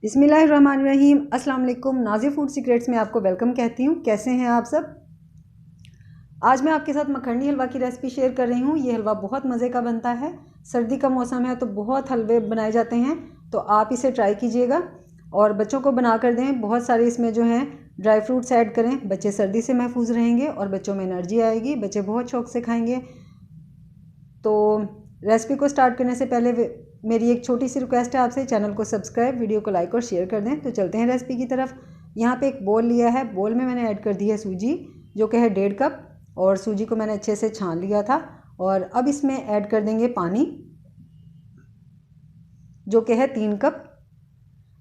बिस्मिल्लाहिर्रहमानिर्रहीम। अस्सलाम वालेकुम। नाज़िया फूड सीक्रेट्स में आपको वेलकम कहती हूँ। कैसे हैं आप सब? आज मैं आपके साथ मखनी हलवा की रेसिपी शेयर कर रही हूँ। ये हलवा बहुत मज़े का बनता है। सर्दी का मौसम है तो बहुत हलवे बनाए जाते हैं, तो आप इसे ट्राई कीजिएगा और बच्चों को बना कर दें। बहुत सारे इसमें जो हैं ड्राई फ्रूट्स ऐड करें, बच्चे सर्दी से महफूज रहेंगे और बच्चों में एनर्जी आएगी, बच्चे बहुत शौक से खाएँगे। तो रेसिपी को स्टार्ट करने से पहले मेरी एक छोटी सी रिक्वेस्ट है आपसे, चैनल को सब्सक्राइब, वीडियो को लाइक और शेयर कर दें। तो चलते हैं रेसिपी की तरफ। यहाँ पे एक बोल लिया है, बोल में मैंने ऐड कर दी है सूजी, जो कि है 1.5 कप, और सूजी को मैंने अच्छे से छान लिया था। और अब इसमें ऐड कर देंगे पानी, जो कि है 3 कप।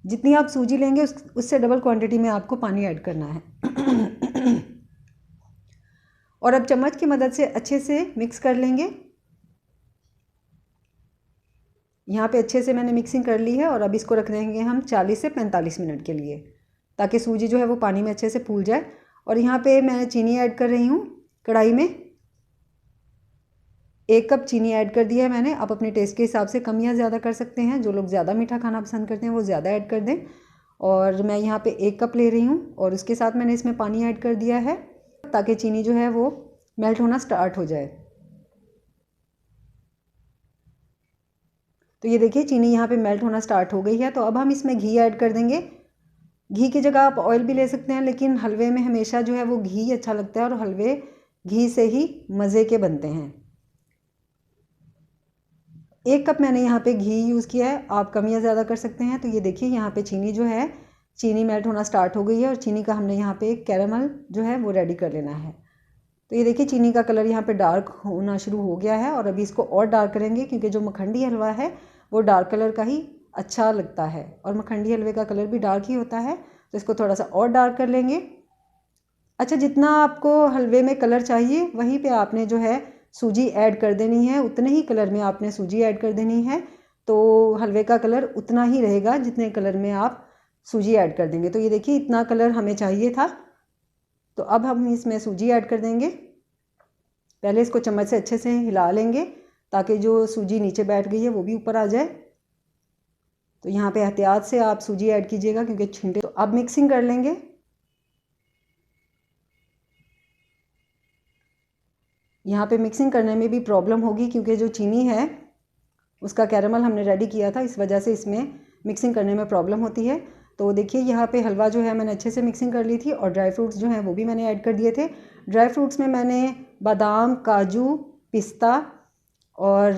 जितनी आप सूजी लेंगे उससे डबल क्वांटिटी में आपको पानी ऐड करना है। और अब चम्मच की मदद से अच्छे से मिक्स कर लेंगे। यहाँ पे अच्छे से मैंने मिक्सिंग कर ली है और अब इसको रख देंगे हम 40 से 45 मिनट के लिए, ताकि सूजी जो है वो पानी में अच्छे से फूल जाए। और यहाँ पे मैं चीनी ऐड कर रही हूँ कढ़ाई में। 1 कप चीनी ऐड कर दिया है मैंने। आप अपने टेस्ट के हिसाब से कम या ज़्यादा कर सकते हैं। जो लोग ज़्यादा मीठा खाना पसंद करते हैं वो ज़्यादा ऐड कर दें। और मैं यहाँ पे 1 कप ले रही हूँ और उसके साथ मैंने इसमें पानी ऐड कर दिया है, ताकि चीनी जो है वो मेल्ट होना स्टार्ट हो जाए। तो ये देखिए चीनी यहाँ पे मेल्ट होना स्टार्ट हो गई है। तो अब हम इसमें घी ऐड कर देंगे। घी की जगह आप ऑयल भी ले सकते हैं, लेकिन हलवे में हमेशा जो है वो घी अच्छा लगता है और हलवे घी से ही मज़े के बनते हैं। 1 कप मैंने यहाँ पे घी यूज़ किया है, आप कम या ज़्यादा कर सकते हैं। तो ये देखिए यहाँ पे चीनी जो है, चीनी मेल्ट होना स्टार्ट हो गई है और चीनी का हमने यहाँ पे कैरामल जो है वो रेडी कर लेना है। तो ये देखिए चीनी का कलर यहाँ पे डार्क होना शुरू हो गया है और अभी इसको और डार्क करेंगे, क्योंकि जो मखंडी हलवा है वो डार्क कलर का ही अच्छा लगता है और मखंडी हलवे का कलर भी डार्क ही होता है। तो इसको थोड़ा सा और डार्क कर लेंगे। अच्छा, जितना आपको हलवे में कलर चाहिए वहीं पे आपने जो है सूजी ऐड कर देनी है, उतने ही कलर में आपने सूजी ऐड कर देनी है। तो हलवे का कलर उतना ही रहेगा जितने कलर में आप सूजी ऐड कर देंगे। तो ये देखिए इतना कलर हमें चाहिए था। तो अब हम इसमें सूजी ऐड कर देंगे। पहले इसको चम्मच से अच्छे से हिला लेंगे, ताकि जो सूजी नीचे बैठ गई है वो भी ऊपर आ जाए। तो यहाँ पे एहतियात से आप सूजी ऐड कीजिएगा, क्योंकि छींटे। तो अब मिक्सिंग कर लेंगे। यहाँ पे मिक्सिंग करने में भी प्रॉब्लम होगी, क्योंकि जो चीनी है उसका कैरामल हमने रेडी किया था, इस वजह से इसमें मिक्सिंग करने में प्रॉब्लम होती है। तो देखिए यहाँ पे हलवा जो है मैंने अच्छे से मिक्सिंग कर ली थी और ड्राई फ्रूट्स जो हैं वो भी मैंने ऐड कर दिए थे। ड्राई फ्रूट्स में मैंने बादाम, काजू, पिस्ता और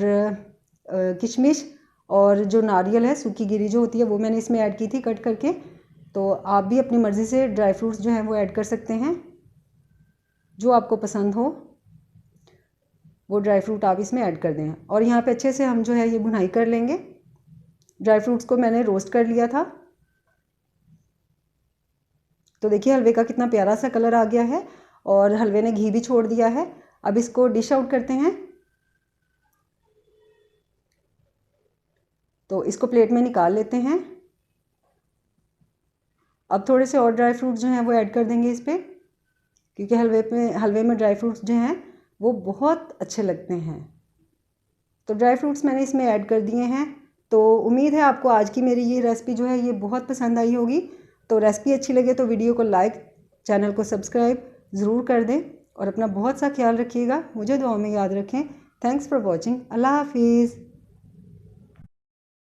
किशमिश और जो नारियल है, सूखी गिरी जो होती है, वो मैंने इसमें ऐड की थी कट करके। तो आप भी अपनी मर्ज़ी से ड्राई फ्रूट्स जो हैं वो ऐड कर सकते हैं, जो आपको पसंद हो वो ड्राई फ्रूट आप इसमें ऐड कर दें। और यहाँ पे अच्छे से हम जो है ये भुनाई कर लेंगे। ड्राई फ्रूट्स को मैंने रोस्ट कर लिया था। तो देखिए हलवे का कितना प्यारा सा कलर आ गया है और हलवे ने घी भी छोड़ दिया है। अब इसको डिश आउट करते हैं। तो इसको प्लेट में निकाल लेते हैं। अब थोड़े से और ड्राई फ्रूट्स जो हैं वो ऐड कर देंगे इस पर, क्योंकि हलवे में ड्राई फ्रूट्स जो हैं वो बहुत अच्छे लगते हैं। तो ड्राई फ्रूट्स मैंने इसमें ऐड कर दिए हैं। तो उम्मीद है आपको आज की मेरी ये रेसिपी जो है ये बहुत पसंद आई होगी। तो रेसिपी अच्छी लगे तो वीडियो को लाइक, चैनल को सब्सक्राइब ज़रूर कर दें और अपना बहुत सा ख्याल रखिएगा। मुझे दुआ में याद रखें। Thanks for watching. अल्लाह हाफिज़।